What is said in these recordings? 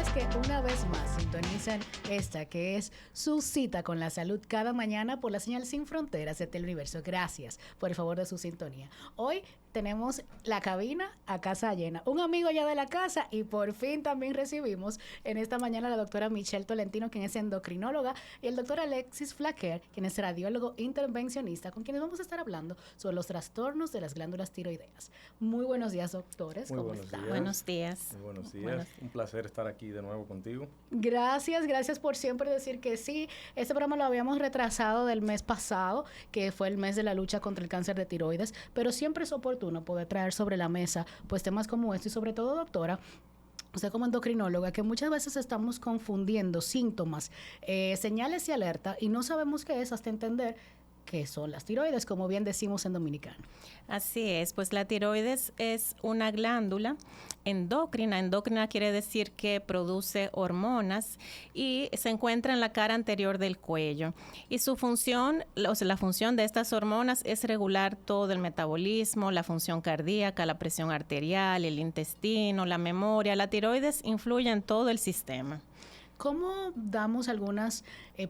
es que una vez más sintonicen esta que es su cita con la salud cada mañana por la señal Sin Fronteras de Teleuniverso. Gracias por el favor de su sintonía. Hoy tenemos la cabina a casa llena. Un amigo ya de la casa y por fin también recibimos en esta mañana a la doctora Michelle Tolentino, quien es endocrinóloga, y el doctor Alexis Flaquer, quien es radiólogo intervencionista, con quienes vamos a estar hablando sobre los trastornos de las glándulas tiroideas. Muy buenos días, doctores. ¿Cómo están? Buenos días. Muy buenos días. Un placer estar aquí de nuevo contigo. Gracias por siempre decir que sí. Este programa lo habíamos retrasado del mes pasado, que fue el mes de la lucha contra el cáncer de tiroides, pero siempre es oportuno poder traer sobre la mesa pues temas como este y sobre todo, doctora, usted como endocrinóloga, que muchas veces estamos confundiendo síntomas, señales y alerta y no sabemos qué es hasta entender qué son las tiroides, como bien decimos en dominicano. Así es, pues la tiroides es una glándula endocrina. Endocrina quiere decir que produce hormonas y se encuentra en la cara anterior del cuello. Y su función, o sea, la función de estas hormonas es regular todo el metabolismo, la función cardíaca, la presión arterial, el intestino, la memoria. La tiroides influye en todo el sistema. ¿Cómo damos algunas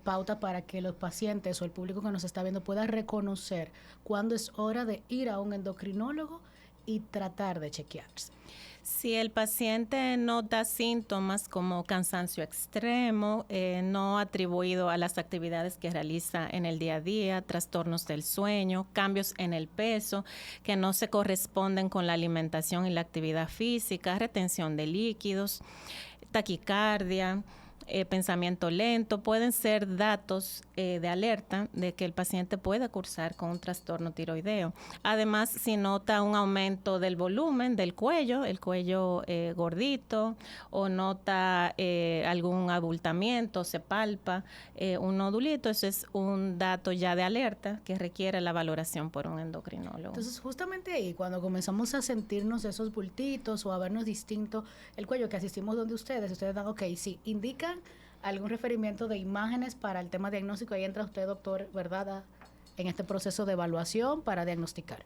pautas para que los pacientes o el público que nos está viendo pueda reconocer cuándo es hora de ir a un endocrinólogo y tratar de chequearse? Si el paciente nota síntomas como cansancio extremo, no atribuido a las actividades que realiza en el día a día, trastornos del sueño, cambios en el peso que no se corresponden con la alimentación y la actividad física, retención de líquidos, taquicardia, pensamiento lento, pueden ser datos de alerta de que el paciente puede cursar con un trastorno tiroideo. Además, si nota un aumento del volumen del cuello, el cuello gordito, o nota algún abultamiento, se palpa un nodulito, eso es un dato ya de alerta que requiere la valoración por un endocrinólogo. Entonces, justamente ahí, cuando comenzamos a sentirnos esos bultitos o a vernos distinto el cuello, que asistimos donde ustedes dan, ok, sí, indican algún referimiento de imágenes para el tema diagnóstico. Ahí entra usted, doctor, ¿verdad?, en este proceso de evaluación para diagnosticar.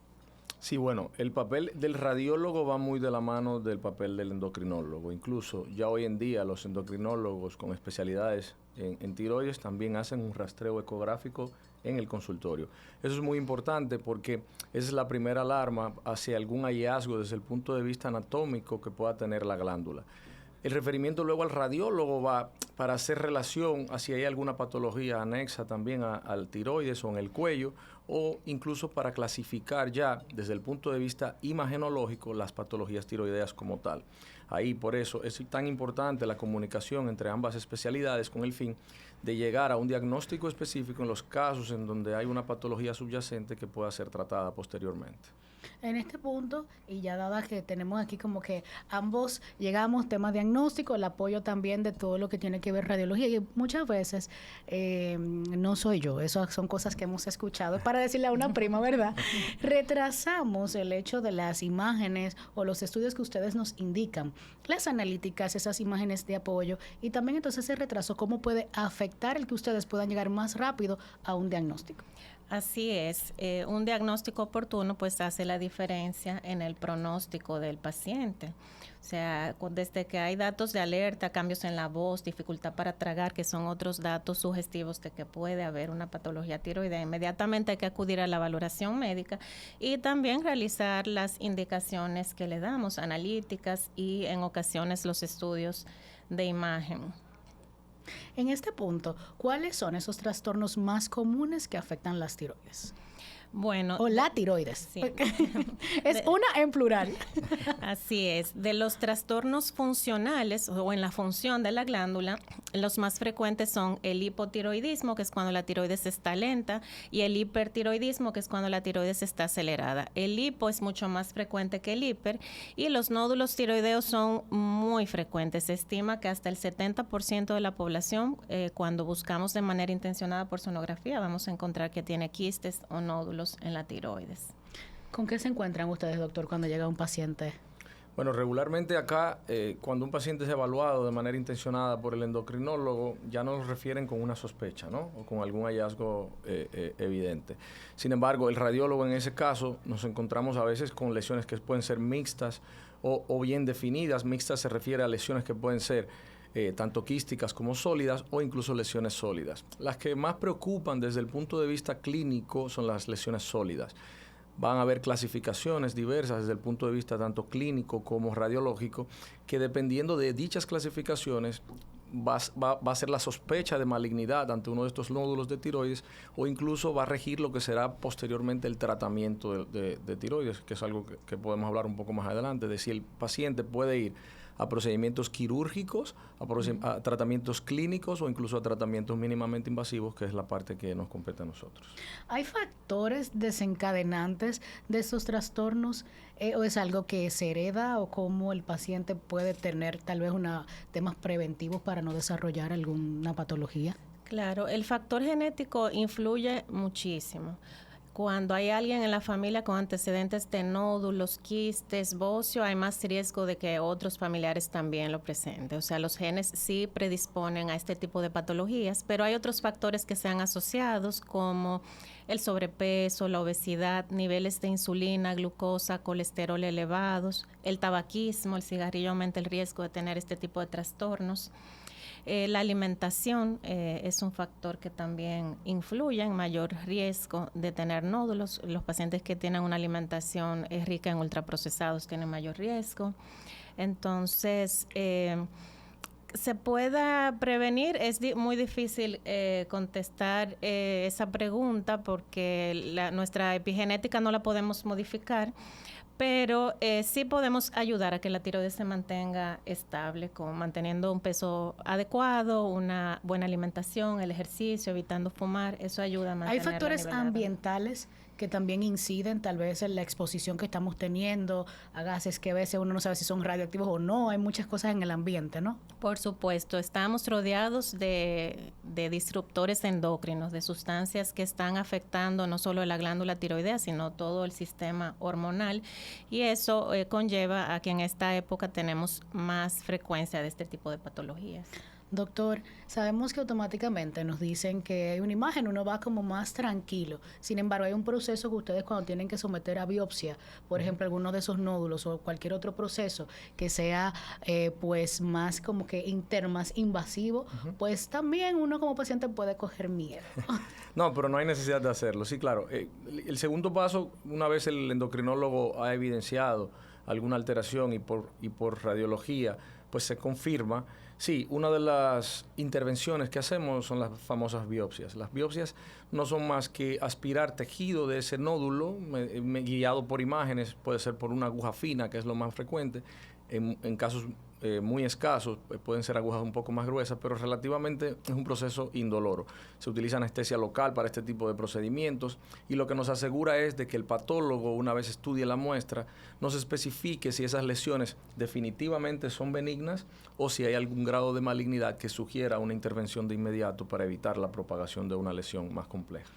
Sí, bueno, el papel del radiólogo va muy de la mano del papel del endocrinólogo. Incluso ya hoy en día los endocrinólogos con especialidades en tiroides también hacen un rastreo ecográfico en el consultorio. Eso es muy importante porque esa es la primera alarma hacia algún hallazgo desde el punto de vista anatómico que pueda tener la glándula. El referimiento luego al radiólogo va para hacer relación a si hay alguna patología anexa también al tiroides o en el cuello, o incluso para clasificar ya desde el punto de vista imagenológico las patologías tiroideas como tal. Ahí por eso es tan importante la comunicación entre ambas especialidades con el fin de llegar a un diagnóstico específico en los casos en donde hay una patología subyacente que pueda ser tratada posteriormente. En este punto, y ya dada que tenemos aquí como que ambos llegamos, tema diagnóstico, el apoyo también de todo lo que tiene que ver radiología, y muchas veces no soy yo, esas son cosas que hemos escuchado, para decirle a una prima, ¿verdad? Retrasamos el hecho de las imágenes o los estudios que ustedes nos indican, las analíticas, esas imágenes de apoyo, y también entonces ese retraso, ¿cómo puede afectar el que ustedes puedan llegar más rápido a un diagnóstico? Así es, un diagnóstico oportuno pues hace la diferencia en el pronóstico del paciente. O sea, desde que hay datos de alerta, cambios en la voz, dificultad para tragar, que son otros datos sugestivos de que puede haber una patología tiroidea, inmediatamente hay que acudir a la valoración médica y también realizar las indicaciones que le damos, analíticas y en ocasiones los estudios de imagen. En este punto, ¿cuáles son esos trastornos más comunes que afectan las tiroides? Bueno, o la tiroides. Sí. Es una en plural. Así es. De los trastornos funcionales o en la función de la glándula, los más frecuentes son el hipotiroidismo, que es cuando la tiroides está lenta, y el hipertiroidismo, que es cuando la tiroides está acelerada. El hipo es mucho más frecuente que el hiper, y los nódulos tiroideos son muy frecuentes. Se estima que hasta el 70% de la población, cuando buscamos de manera intencionada por sonografía, vamos a encontrar que tiene quistes o nódulos en la tiroides. ¿Con qué se encuentran ustedes, doctor, cuando llega un paciente? Bueno, regularmente acá, cuando un paciente es evaluado de manera intencionada por el endocrinólogo, ya nos refieren con una sospecha, ¿no? O con algún hallazgo evidente. Sin embargo, el radiólogo en ese caso nos encontramos a veces con lesiones que pueden ser mixtas o bien definidas. Mixtas se refiere a lesiones que pueden ser tanto quísticas como sólidas o incluso lesiones sólidas. Las que más preocupan desde el punto de vista clínico son las lesiones sólidas. Van a haber clasificaciones diversas desde el punto de vista tanto clínico como radiológico, que dependiendo de dichas clasificaciones va a ser la sospecha de malignidad ante uno de estos nódulos de tiroides, o incluso va a regir lo que será posteriormente el tratamiento de tiroides, que es algo que podemos hablar un poco más adelante, de si el paciente puede ir a procedimientos quirúrgicos, a tratamientos clínicos o incluso a tratamientos mínimamente invasivos, que es la parte que nos compete a nosotros. ¿Hay factores desencadenantes de estos trastornos o es algo que se hereda, o cómo el paciente puede tener tal vez temas preventivos para no desarrollar alguna patología? Claro, el factor genético influye muchísimo. Cuando hay alguien en la familia con antecedentes de nódulos, quistes, bocio, hay más riesgo de que otros familiares también lo presenten. O sea, los genes sí predisponen a este tipo de patologías, pero hay otros factores que se han asociados, como el sobrepeso, la obesidad, niveles de insulina, glucosa, colesterol elevados, el tabaquismo, el cigarrillo aumenta el riesgo de tener este tipo de trastornos. La alimentación es un factor que también influye en mayor riesgo de tener nódulos. Los pacientes que tienen una alimentación rica en ultraprocesados tienen mayor riesgo. Entonces, se pueda prevenir, es muy difícil contestar esa pregunta porque nuestra epigenética no la podemos modificar, pero sí podemos ayudar a que la tiroides se mantenga estable, manteniendo un peso adecuado, una buena alimentación, el ejercicio, evitando fumar. Eso ayuda a mantener. ¿Hay factores ambientales que también inciden tal vez en la exposición que estamos teniendo a gases que a veces uno no sabe si son radioactivos o no? Hay muchas cosas en el ambiente, ¿no? Por supuesto, estamos rodeados de disruptores endócrinos, de sustancias que están afectando no solo la glándula tiroidea, sino todo el sistema hormonal, y eso conlleva a que en esta época tenemos más frecuencia de este tipo de patologías. Doctor, sabemos que automáticamente nos dicen que hay una imagen, uno va como más tranquilo. Sin embargo, hay un proceso que ustedes cuando tienen que someter a biopsia, por ejemplo, alguno de esos nódulos o cualquier otro proceso que sea pues más como que más invasivo, pues también uno como paciente puede coger miedo. No, pero no hay necesidad de hacerlo. Sí, claro. El segundo paso, una vez el endocrinólogo ha evidenciado alguna alteración y por radiología, pues se confirma. Sí, una de las intervenciones que hacemos son las famosas biopsias. Las biopsias no son más que aspirar tejido de ese nódulo, guiado por imágenes, puede ser por una aguja fina, que es lo más frecuente. En casos muy escasos pueden ser agujas un poco más gruesas, pero relativamente es un proceso indoloro. Se utiliza anestesia local para este tipo de procedimientos, y lo que nos asegura es de que el patólogo, una vez estudie la muestra, nos especifique si esas lesiones definitivamente son benignas o si hay algún grado de malignidad que sugiera una intervención de inmediato para evitar la propagación de una lesión más compleja.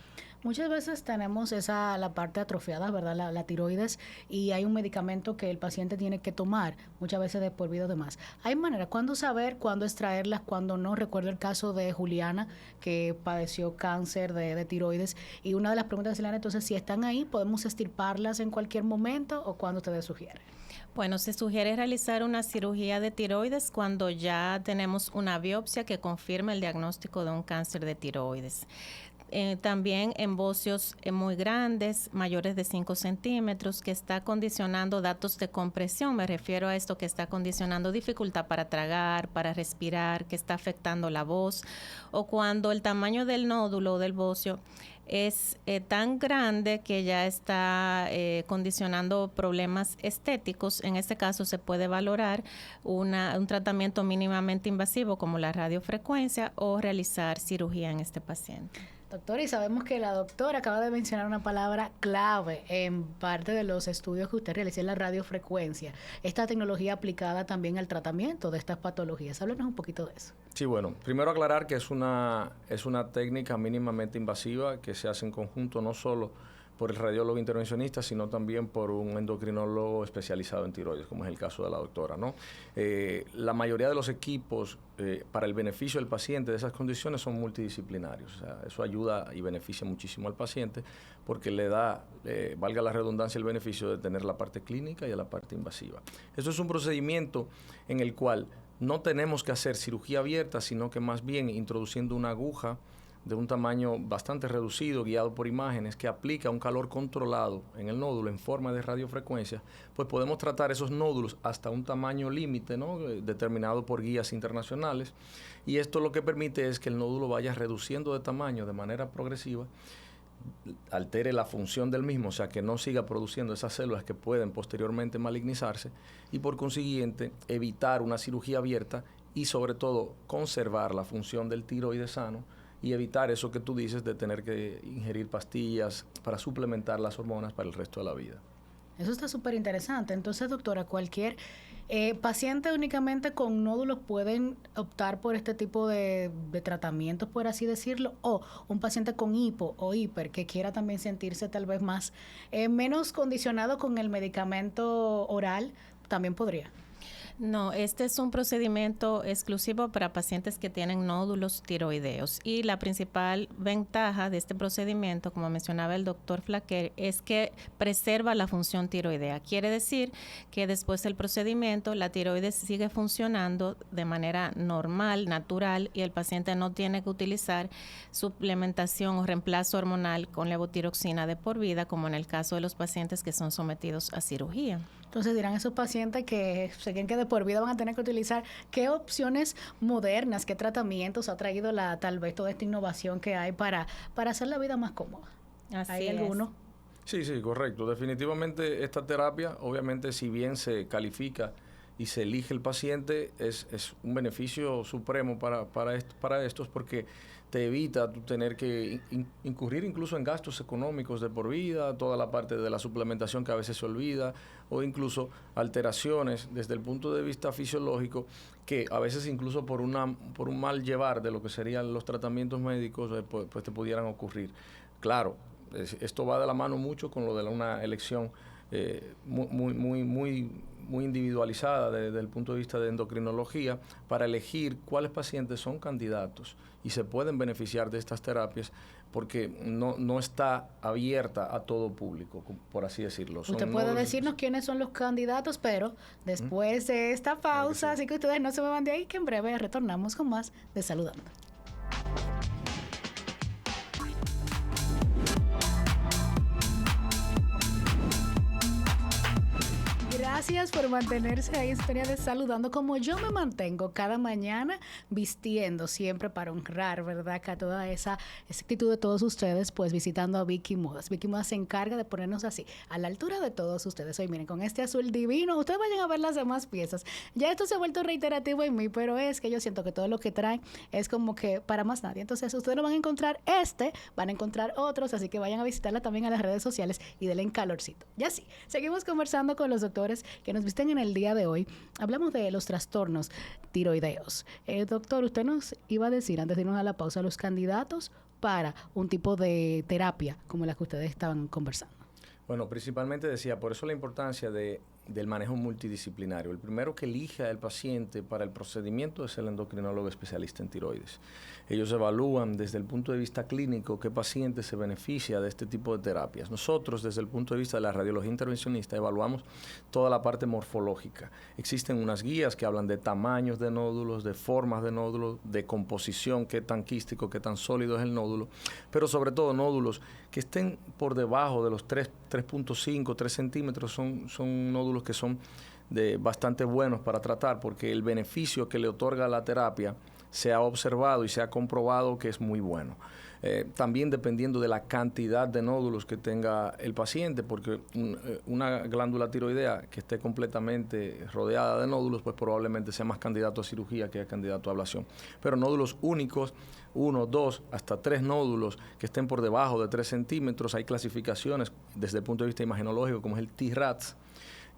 Muchas veces tenemos la parte atrofiada, ¿verdad? La tiroides, y hay un medicamento que el paciente tiene que tomar, muchas veces de por vida o demás. ¿Hay manera cuándo saber, cuándo extraerlas, cuándo no? Recuerdo el caso de Juliana, que padeció cáncer de tiroides, y una de las preguntas de Juliana, entonces, si están ahí, ¿podemos extirparlas en cualquier momento o cuándo ustedes sugieren? Bueno, se sugiere realizar una cirugía de tiroides cuando ya tenemos una biopsia que confirme el diagnóstico de un cáncer de tiroides. También en bocios muy grandes, mayores de 5 centímetros, que está condicionando datos de compresión. Me refiero a esto que está condicionando dificultad para tragar, para respirar, que está afectando la voz, o cuando el tamaño del nódulo o del bocio es tan grande que ya está condicionando problemas estéticos. En este caso se puede valorar un tratamiento mínimamente invasivo como la radiofrecuencia o realizar cirugía en este paciente. Doctora, y sabemos que la doctora acaba de mencionar una palabra clave en parte de los estudios que usted realizó en la radiofrecuencia. Esta tecnología aplicada también al tratamiento de estas patologías. Háblenos un poquito de eso. Sí, bueno, primero aclarar que es una técnica mínimamente invasiva que se hace en conjunto no solo por el radiólogo intervencionista, sino también por un endocrinólogo especializado en tiroides, como es el caso de la doctora, ¿no? La mayoría de los equipos para el beneficio del paciente de esas condiciones son multidisciplinarios. O sea, eso ayuda y beneficia muchísimo al paciente porque le da, valga la redundancia, el beneficio de tener la parte clínica y la parte invasiva. Eso es un procedimiento en el cual no tenemos que hacer cirugía abierta, sino que más bien introduciendo una aguja de un tamaño bastante reducido, guiado por imágenes, que aplica un calor controlado en el nódulo en forma de radiofrecuencia, pues podemos tratar esos nódulos hasta un tamaño límite, ¿no?, determinado por guías internacionales. Y esto lo que permite es que el nódulo vaya reduciendo de tamaño de manera progresiva, altere la función del mismo, o sea, que no siga produciendo esas células que pueden posteriormente malignizarse, y por consiguiente evitar una cirugía abierta y sobre todo conservar la función del tiroides sano y evitar eso que tú dices de tener que ingerir pastillas para suplementar las hormonas para el resto de la vida. Eso está súper interesante. Entonces, doctora, cualquier paciente únicamente con nódulos pueden optar por este tipo de tratamientos, por así decirlo, o un paciente con hipo o hiper que quiera también sentirse tal vez más menos condicionado con el medicamento oral, también podría. No, este es un procedimiento exclusivo para pacientes que tienen nódulos tiroideos, y la principal ventaja de este procedimiento, como mencionaba el doctor Flaquer, es que preserva la función tiroidea. Quiere decir que después del procedimiento la tiroides sigue funcionando de manera normal, natural, y el paciente no tiene que utilizar suplementación o reemplazo hormonal con levotiroxina de por vida, como en el caso de los pacientes que son sometidos a cirugía. Entonces dirán esos pacientes que se creen que de por vida van a tener que utilizar, ¿qué opciones modernas, qué tratamientos ha traído tal vez toda esta innovación que hay para hacer la vida más cómoda? ¿Hay alguno? Sí, correcto. Definitivamente esta terapia, obviamente, si bien se califica y se elige el paciente, es un beneficio supremo para estos, porque te evita tú tener que incurrir incluso en gastos económicos de por vida, toda la parte de la suplementación que a veces se olvida, o incluso alteraciones desde el punto de vista fisiológico que a veces incluso por un mal llevar de lo que serían los tratamientos médicos pues te pudieran ocurrir. Claro, esto va de la mano mucho con lo de una elección muy individualizada desde el punto de vista de endocrinología, para elegir cuáles pacientes son candidatos y se pueden beneficiar de estas terapias, porque no está abierta a todo público, por así decirlo. Usted puede decirnos quiénes son los candidatos, pero después de esta pausa, así que ustedes no se muevan de ahí, que en breve retornamos con más de Saludando. Gracias por mantenerse ahí en sintonía de Saludando, como yo me mantengo cada mañana vistiendo siempre para honrar, ¿verdad?, que a toda esa actitud de todos ustedes, pues visitando a Vicky Modas. Vicky Modas se encarga de ponernos así, a la altura de todos ustedes. Hoy miren, con este azul divino, ustedes vayan a ver las demás piezas. Ya esto se ha vuelto reiterativo en mí, pero es que yo siento que todo lo que traen es como que para más nadie. Entonces, ustedes no van a encontrar van a encontrar otros, así que vayan a visitarla también a las redes sociales y denle en calorcito. Ya sí, seguimos conversando con los doctores que nos visten en el día de hoy. Hablamos de los trastornos tiroideos. Doctor, usted nos iba a decir, antes de irnos a la pausa, los candidatos para un tipo de terapia como la que ustedes estaban conversando. Bueno, principalmente decía, por eso la importancia del manejo multidisciplinario. El primero que elige al paciente para el procedimiento es el endocrinólogo especialista en tiroides. Ellos evalúan desde el punto de vista clínico qué paciente se beneficia de este tipo de terapias. Nosotros, desde el punto de vista de la radiología intervencionista, evaluamos toda la parte morfológica. Existen unas guías que hablan de tamaños de nódulos, de formas de nódulos, de composición, qué tan quístico, qué tan sólido es el nódulo, pero sobre todo nódulos que estén por debajo de los 3.5, 3 centímetros, son nódulos que son bastante buenos para tratar, porque el beneficio que le otorga la terapia se ha observado y se ha comprobado que es muy bueno. También dependiendo de la cantidad de nódulos que tenga el paciente, porque una glándula tiroidea que esté completamente rodeada de nódulos, pues probablemente sea más candidato a cirugía que candidato a ablación. Pero nódulos únicos, 1, 2, hasta 3 nódulos que estén por debajo de 3 centímetros, hay clasificaciones desde el punto de vista imagenológico, como es el T-RADS,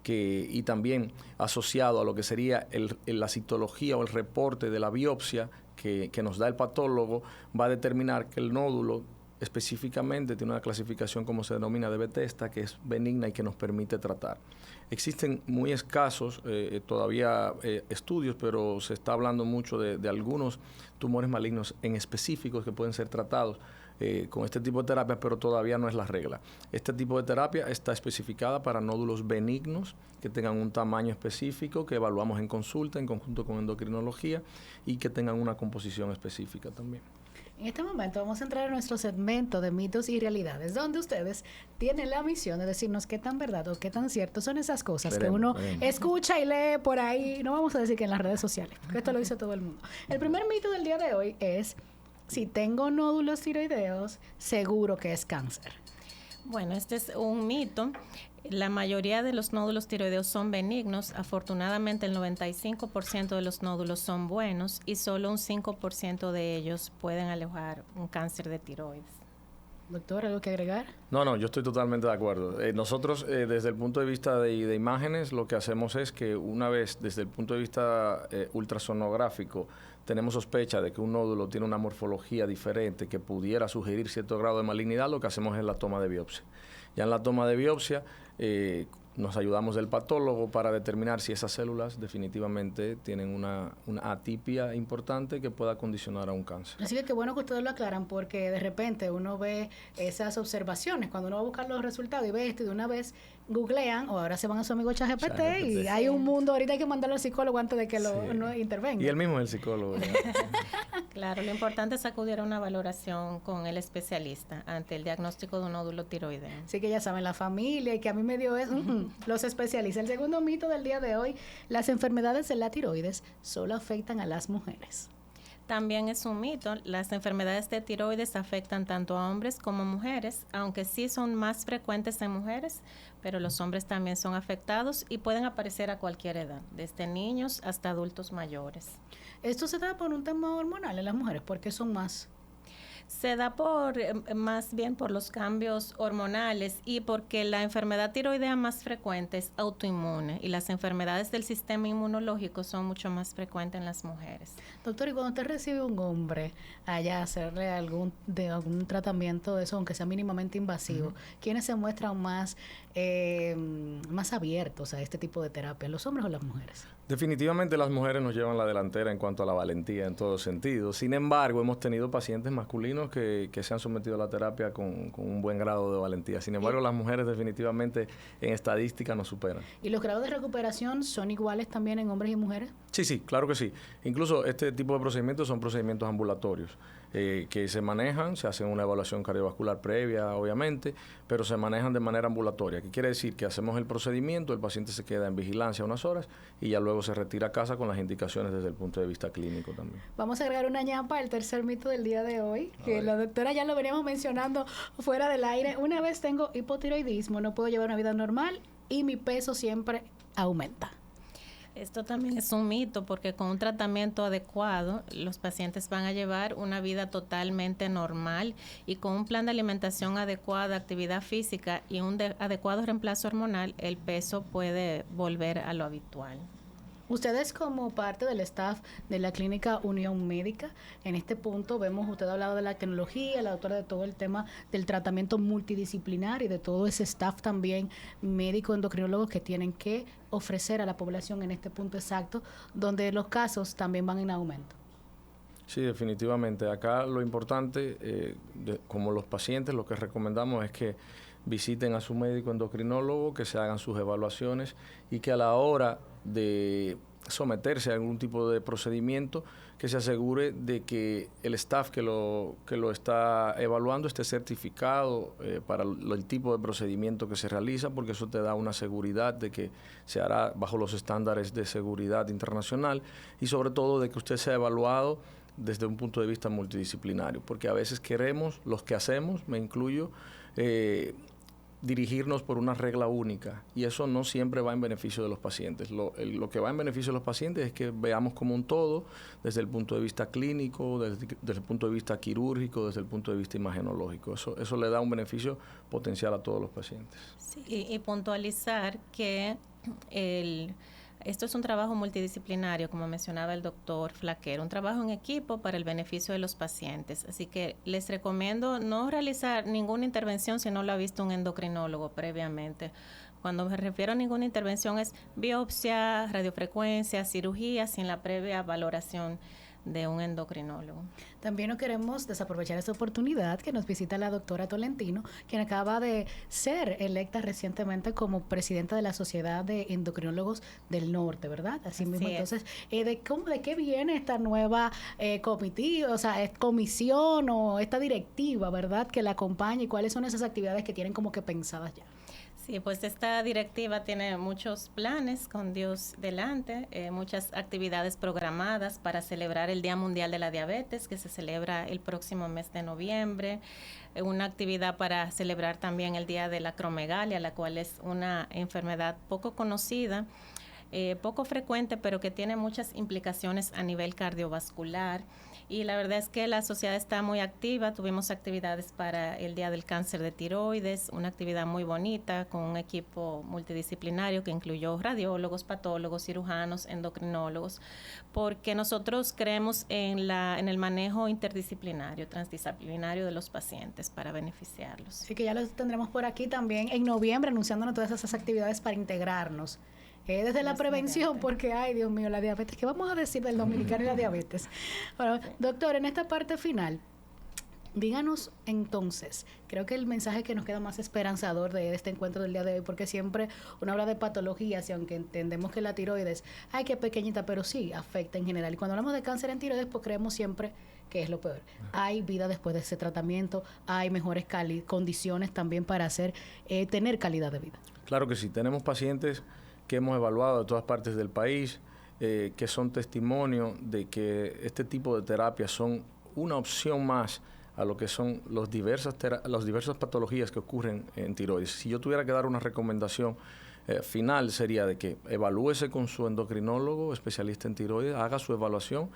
y también asociado a lo que sería la citología o el reporte de la biopsia que nos da el patólogo, va a determinar que el nódulo específicamente tiene una clasificación, como se denomina, de Bethesda, que es benigna y que nos permite tratar. Existen muy escasos todavía estudios, pero se está hablando mucho de algunos tumores malignos en específicos que pueden ser tratados con este tipo de terapia, pero todavía no es la regla. Este tipo de terapia está especificada para nódulos benignos que tengan un tamaño específico, que evaluamos en consulta en conjunto con endocrinología y que tengan una composición específica también. En este momento vamos a entrar a nuestro segmento de mitos y realidades, donde ustedes tienen la misión de decirnos qué tan verdad o qué tan cierto son esas cosas que uno escucha y lee por ahí. No vamos a decir que en las redes sociales, porque esto lo dice todo el mundo. El primer mito del día de hoy es: si tengo nódulos tiroideos, seguro que es cáncer. Bueno, este es un mito. La mayoría de los nódulos tiroideos son benignos. Afortunadamente, el 95% de los nódulos son buenos y solo un 5% de ellos pueden alojar un cáncer de tiroides. Doctor, ¿algo que agregar? No, yo estoy totalmente de acuerdo. Nosotros, desde el punto de vista de imágenes, lo que hacemos es que una vez, desde el punto de vista ultrasonográfico, tenemos sospecha de que un nódulo tiene una morfología diferente que pudiera sugerir cierto grado de malignidad, lo que hacemos es la toma de biopsia. Ya en la toma de biopsia nos ayudamos del patólogo para determinar si esas células definitivamente tienen una atipia importante que pueda condicionar a un cáncer. Así que qué bueno que ustedes lo aclaran, porque de repente uno ve esas observaciones, cuando uno va a buscar los resultados y ve esto y de una vez googlean o ahora se van a su amigo ChatGPT y hay un mundo, ahorita hay que mandarlo al psicólogo antes de que uno intervenga. Y él mismo es el psicólogo. Claro, lo importante es acudir a una valoración con el especialista ante el diagnóstico de un nódulo tiroideo. Así que ya saben, la familia y que a mí me dio es los especialistas. El segundo mito del día de hoy: las enfermedades de la tiroides solo afectan a las mujeres. También es un mito. Las enfermedades de tiroides afectan tanto a hombres como a mujeres, aunque sí son más frecuentes en mujeres, pero los hombres también son afectados y pueden aparecer a cualquier edad, desde niños hasta adultos mayores. ¿Esto se da por un tema hormonal en las mujeres? ¿Por qué son más? Se da más bien por los cambios hormonales y porque la enfermedad tiroidea más frecuente es autoinmune y las enfermedades del sistema inmunológico son mucho más frecuentes en las mujeres. Doctor, y cuando usted recibe un hombre allá a hacerle algún tratamiento de eso, aunque sea mínimamente invasivo, ¿quiénes se muestran más abiertos a este tipo de terapia, los hombres o las mujeres? Definitivamente las mujeres nos llevan la delantera en cuanto a la valentía en todos sentidos. Sin embargo, hemos tenido pacientes masculinos que se han sometido a la terapia con un buen grado de valentía. Sin embargo, las mujeres definitivamente en estadística nos superan. ¿Y los grados de recuperación son iguales también en hombres y mujeres? Sí, claro que sí. Incluso este tipo de procedimientos son procedimientos ambulatorios que se manejan, se hace una evaluación cardiovascular previa, obviamente, pero se manejan de manera ambulatoria. ¿Qué quiere decir? Que hacemos el procedimiento, el paciente se queda en vigilancia unas horas y ya luego se retira a casa con las indicaciones desde el punto de vista clínico también. Vamos a agregar una ñapa, el tercer mito del día de hoy, que la doctora ya lo veníamos mencionando fuera del aire. Una vez tengo hipotiroidismo, no puedo llevar una vida normal y mi peso siempre aumenta. Esto también es un mito porque con un tratamiento adecuado los pacientes van a llevar una vida totalmente normal y con un plan de alimentación adecuada, actividad física y un adecuado reemplazo hormonal, el peso puede volver a lo habitual. Ustedes como parte del staff de la Clínica Unión Médica, en este punto vemos, usted ha hablado de la tecnología, la doctora de todo el tema del tratamiento multidisciplinar y de todo ese staff también médico, endocrinólogos que tienen que ofrecer a la población en este punto exacto, donde los casos también van en aumento. Sí, definitivamente. Acá lo importante, como los pacientes, lo que recomendamos es que visiten a su médico endocrinólogo, que se hagan sus evaluaciones y que a la hora de someterse a algún tipo de procedimiento, que se asegure de que el staff que lo está evaluando esté certificado para el tipo de procedimiento que se realiza, porque eso te da una seguridad de que se hará bajo los estándares de seguridad internacional y sobre todo de que usted sea evaluado desde un punto de vista multidisciplinario, porque a veces queremos, los que hacemos, me incluyo, dirigirnos por una regla única y eso no siempre va en beneficio de los pacientes. Lo que va en beneficio de los pacientes es que veamos como un todo desde el punto de vista clínico, desde el punto de vista quirúrgico, desde el punto de vista imagenológico. Eso le da un beneficio potencial a todos los pacientes. Sí, y puntualizar que esto es un trabajo multidisciplinario, como mencionaba el doctor Flaquer, un trabajo en equipo para el beneficio de los pacientes. Así que les recomiendo no realizar ninguna intervención si no lo ha visto un endocrinólogo previamente. Cuando me refiero a ninguna intervención es biopsia, radiofrecuencia, cirugía, sin la previa valoración de un endocrinólogo. También no queremos desaprovechar esta oportunidad que nos visita la doctora Tolentino, quien acaba de ser electa recientemente como presidenta de la Sociedad de Endocrinólogos del Norte, ¿verdad? Así mismo. Entonces, ¿de qué viene esta nueva comitiva, o sea, comisión o esta directiva, ¿verdad?, que la acompaña, y cuáles son esas actividades que tienen como que pensadas ya? Sí, pues esta directiva tiene muchos planes con Dios delante, muchas actividades programadas para celebrar el Día Mundial de la Diabetes, que se celebra el próximo mes de noviembre, una actividad para celebrar también el Día de la Acromegalia, la cual es una enfermedad poco conocida, poco frecuente, pero que tiene muchas implicaciones a nivel cardiovascular. Y la verdad es que la sociedad está muy activa. Tuvimos actividades para el Día del Cáncer de Tiroides, una actividad muy bonita con un equipo multidisciplinario que incluyó radiólogos, patólogos, cirujanos, endocrinólogos, porque nosotros creemos en el manejo interdisciplinario, transdisciplinario de los pacientes para beneficiarlos. Así que ya los tendremos por aquí también en noviembre, anunciándonos todas esas actividades para integrarnos. Desde la prevención, porque, ay, Dios mío, la diabetes. ¿Qué vamos a decir del dominicano y la diabetes? Bueno, doctor, en esta parte final, díganos entonces, creo que el mensaje que nos queda más esperanzador de este encuentro del día de hoy, porque siempre uno habla de patologías y aunque entendemos que la tiroides, ay, que pequeñita, pero sí afecta en general. Y cuando hablamos de cáncer en tiroides, pues creemos siempre que es lo peor. Hay vida después de ese tratamiento, hay mejores condiciones también para tener calidad de vida. Claro que sí, tenemos pacientes que hemos evaluado de todas partes del país, que son testimonio de que este tipo de terapias son una opción más a lo que son las diversas patologías que ocurren en tiroides. Si yo tuviera que dar una recomendación final, sería de que evalúese con su endocrinólogo, especialista en tiroides, haga su evaluación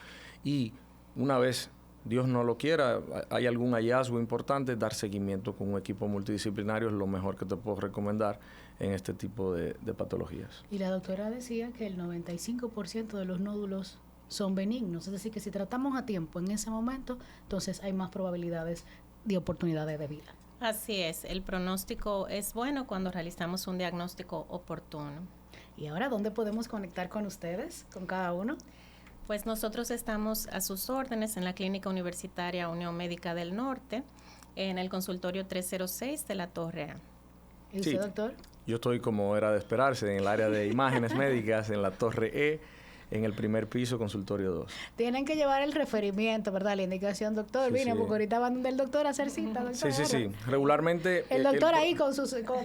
y una vez Dios no lo quiera, hay algún hallazgo importante, dar seguimiento con un equipo multidisciplinario es lo mejor que te puedo recomendar en este tipo de patologías. Y la doctora decía que el 95% de los nódulos son benignos, es decir, que si tratamos a tiempo en ese momento, entonces hay más probabilidades de oportunidades de vida. Así es, el pronóstico es bueno cuando realizamos un diagnóstico oportuno. ¿Y ahora dónde podemos conectar con ustedes, con cada uno? Pues nosotros estamos a sus órdenes en la Clínica Universitaria Unión Médica del Norte, en el consultorio 306 de la Torre A. ¿Y usted, doctor? Yo estoy, como era de esperarse, en el área de imágenes médicas, en la Torre E, en el primer piso, consultorio 2. Tienen que llevar el referimiento, ¿verdad? La indicación, doctor. Sí, Vine, porque ahorita van del doctor a hacer cita, doctor. Sí. Regularmente... El doctor ahí con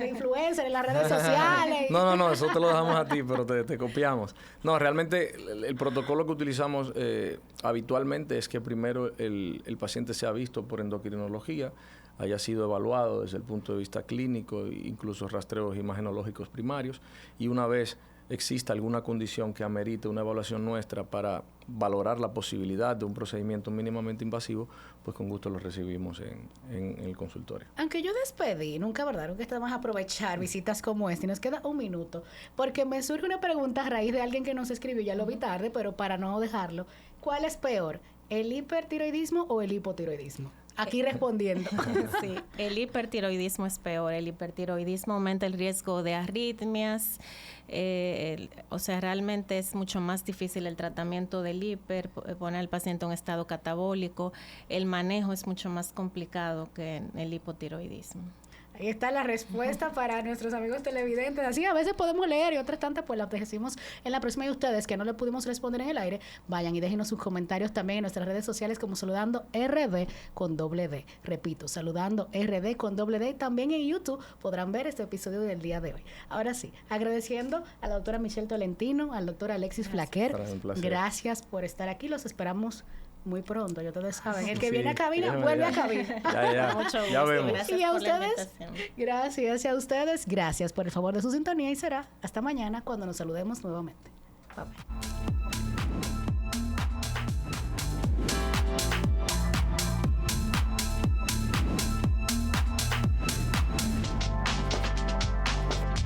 influencers en las redes sociales. No, eso te lo dejamos a ti, pero te copiamos. No, realmente el protocolo que utilizamos habitualmente es que primero el paciente sea visto por endocrinología, haya sido evaluado desde el punto de vista clínico, incluso rastreos imagenológicos primarios, y una vez exista alguna condición que amerite una evaluación nuestra para valorar la posibilidad de un procedimiento mínimamente invasivo, pues con gusto lo recibimos en el consultorio. Aunque yo despedí, nunca, ¿verdad? Nunca estamos a aprovechar visitas como esta y nos queda un minuto, porque me surge una pregunta a raíz de alguien que nos escribió, ya lo vi tarde, pero para no dejarlo, ¿cuál es peor, el hipertiroidismo o el hipotiroidismo? Aquí respondiendo. Sí, el hipertiroidismo es peor. El hipertiroidismo aumenta el riesgo de arritmias. O sea, realmente es mucho más difícil el tratamiento del hiper, pone al paciente en un estado catabólico. El manejo es mucho más complicado que el hipotiroidismo. Ahí está la respuesta para nuestros amigos televidentes. Así a veces podemos leer y otras tantas pues las decimos en la próxima. Y ustedes que no le pudimos responder en el aire, vayan y déjenos sus comentarios también en nuestras redes sociales como Saludando RD con doble D. Repito, Saludando RD con doble D. También en YouTube podrán ver este episodio del día de hoy. Ahora sí, agradeciendo a la doctora Michelle Tolentino, al doctor Alexis Flaquer. Gracias por estar aquí. Los esperamos muy pronto, ya ustedes saben. El que viene a cabina, vuelve a cabina. Ya vemos. Gracias y a por ustedes, gracias a ustedes, gracias por el favor de su sintonía y será hasta mañana cuando nos saludemos nuevamente. Bye bye.